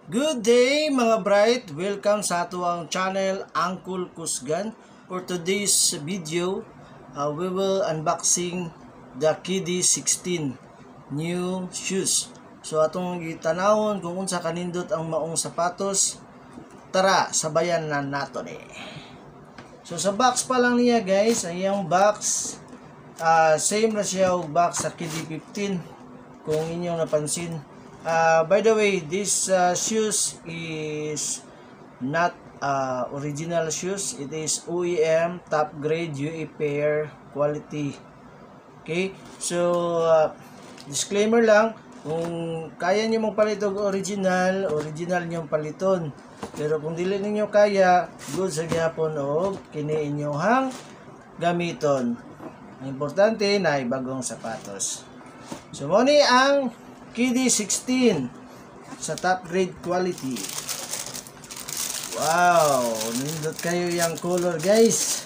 Good day mga bright! Welcome sa atuang channel Uncle Kusgan. For today's video, we will unboxing the Kiddy 16 new shoes. So atong gitanawon kung unsa kanindot ang maong sapatos. Tara, sabayan na nato ni. So sa box pa lang niya guys, ayang box same na siya og box sa Kiddy 15 kung inyong napansin. By the way, this shoes is not original shoes. It is OEM top grade UE pair quality. Okay? So, disclaimer lang, kung kaya niyo mong paliton original niyo paliton. Pero kung dili ninyo kaya, good sa gyapon og kini inyong gamiton. Ang importante na bagong sapatos. So, mo ni ang Kiddy 16 sa top grade quality. Wow, nindot kayo yung color guys.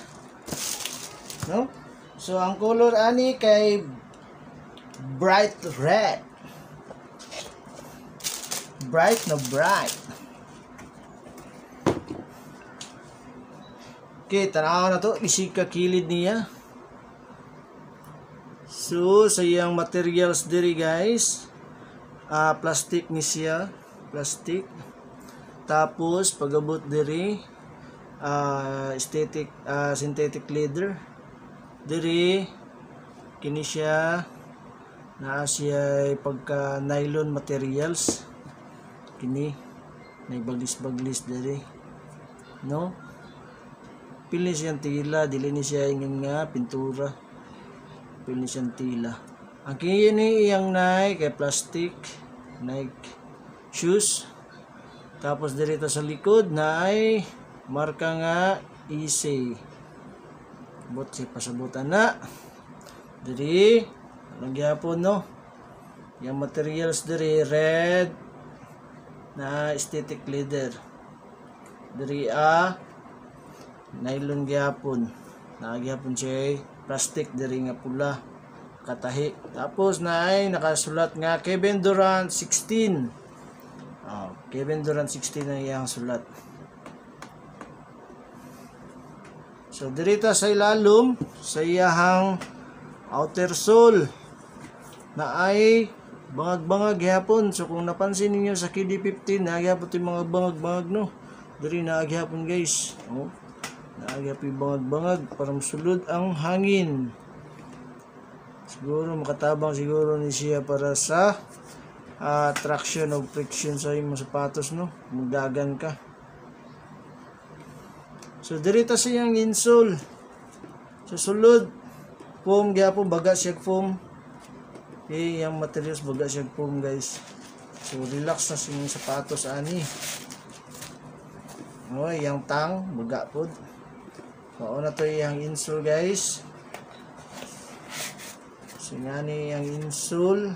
No? So ang color ani kay bright red. Bright na bright. Okay, tanaw na to, isig ka kilid niya. So sa iyang materials diri guys, plastic ni siya, plastic. Tapos pagabot diri synthetic leather. Diri kini siya naa siya pagka nylon materials. Kini nagbaglis-baglis diri. No? Pili siyang tila, dili ni siya ingin nga pintura. Pili siyang tila. Ang kini iyang Nike kay plastic Nike shoes. Tapos dito sa likod na ay marka nga Easy. Bot si pasabutan na. Diri ang gyapon no. Yung materials diri red na aesthetic leather. Diri nylon gyapon. Na gyapon siya plastic diri nga pula. Katahi. Tapos na ay nakasulat nga Kevin Durant 16. Kevin Durant 16 ang iyang sulat. So dirita sa ilalom sa iyahang outer sole na ay bangag-bangag gyapon. So kung napansin niyo sa Kiddy 15 nagyapon yung mga bangag-bangag no. Diri na gyapon guys. Nagyapon bangag-bangag para masulod ang hangin. Siguro makatabang siguro ni siya para sa traction o friction sa imong sapatos no. Magdagan ka. So dirita siyang insole. So sulod foam gyapon baga siya foam. Okay, yung materials baga siya foam guys. So relax na siyang sapatos ani. Yang tang baga pod. So na to yung insole guys. So ngani ang insole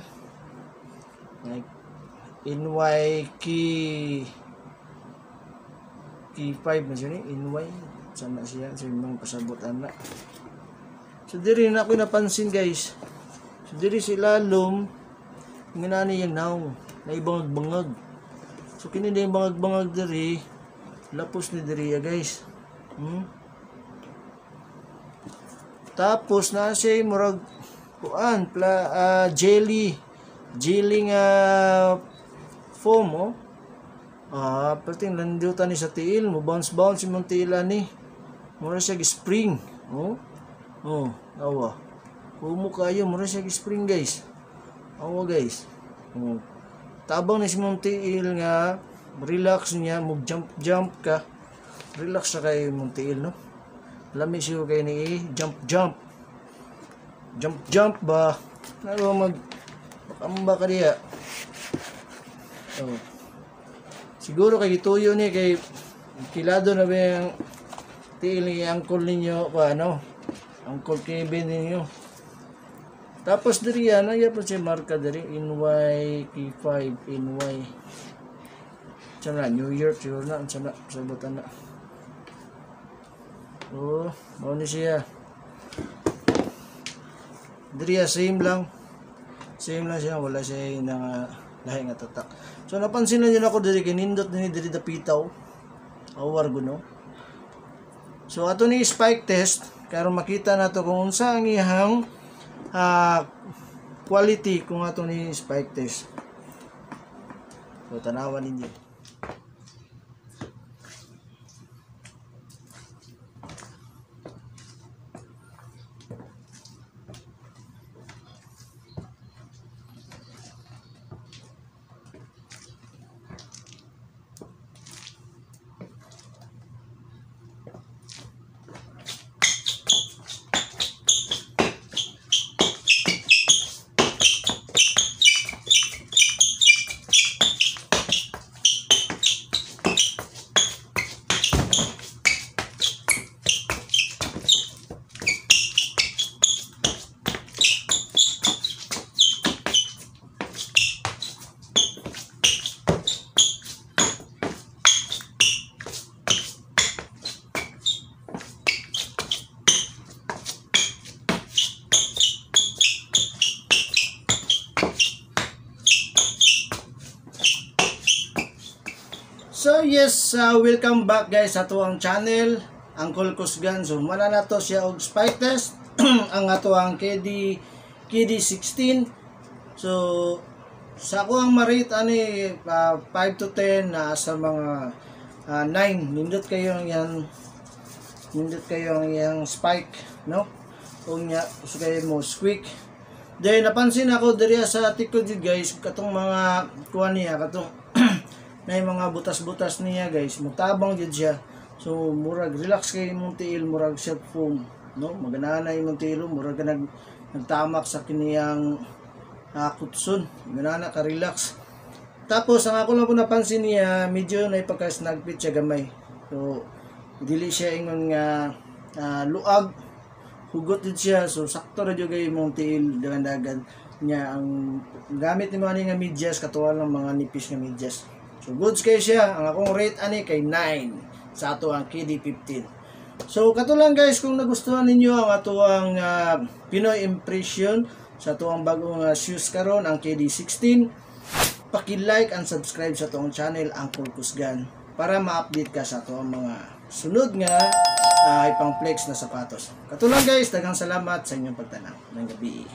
like NY key 5 na siya ni NY sana siya sa imong pasabutan na. So diri na ako napansin guys. So diri sila lum nginani yung now na ibangag-bangag. So kini na yung bangag-bangag diri lapos ni diri ya guys. Tapos na siya murag kuan jelly nga foam pati landutan ni sa tiil mo bounce imong tiila ni mura siya spring awa kumo kayo mura siya spring guys awa guys tabang ni imong tiil nga relax niya mo jump ka relax sa kay imong tiil no lami siya kay ni jump ba naro amba ka diya. Siguro kay gituyo ni kay kilado na ba yung tiil ni uncle ninyo uncle Kevin ninyo. Tapos diri yan po siya marka diri NY K5 NY sana New York siguro na sana sabutan na. Mao ni siya diri same lang siya wala siya nang lahi nga tatak. So napansin na yun ako diri kinindot ni diri dapitaw. Awar guno. So ato ni spike test karon makita nato kung unsa ang iyang quality kung ato ni spike test. So tanawan ninyo. So yes, welcome back guys sa ato ang channel, Uncle Kusgan. So mana na to siya og spike test ang ato ang KD16. So sa ako ang ma-rate ani 5 to 10 na sa mga 9. Nindot kayo ang yang spike, no? Kung nya so kayo mo squeak. Then napansin ako diri sa tikod guys katong mga kuan niya katong na yung mga butas-butas niya guys, mutabang jud siya. So murag relax kay imong tiil, murag self foam, no? Magana na imong tiil, murag ka nagtamak sa kiniyang kutson. Magana ka relax. Tapos ang ako lang po napansin niya, medyo na ipagka-snagpit siya gamay. So dili siya ingon nga luag, hugot jud siya. So sakto ra jud kay imong tiil dagan-dagan niya. Ang gamit ni mga nga medyas katuwa lang mga nipis nga medyas. So goods kay siya. Ang akong rate ani kay 9 sa ato ang KD15. So kato lang guys, kung nagustuhan ninyo ang ato ang Pinoy impression sa ato ang bagong shoes karon ang KD16, paki-like and subscribe sa ato ang channel Uncle Kusgan para ma-update ka sa ato ang mga sunod nga ipang flex na sapatos. Kato lang guys, daghang salamat sa inyong pagtanaw. Ng gabi.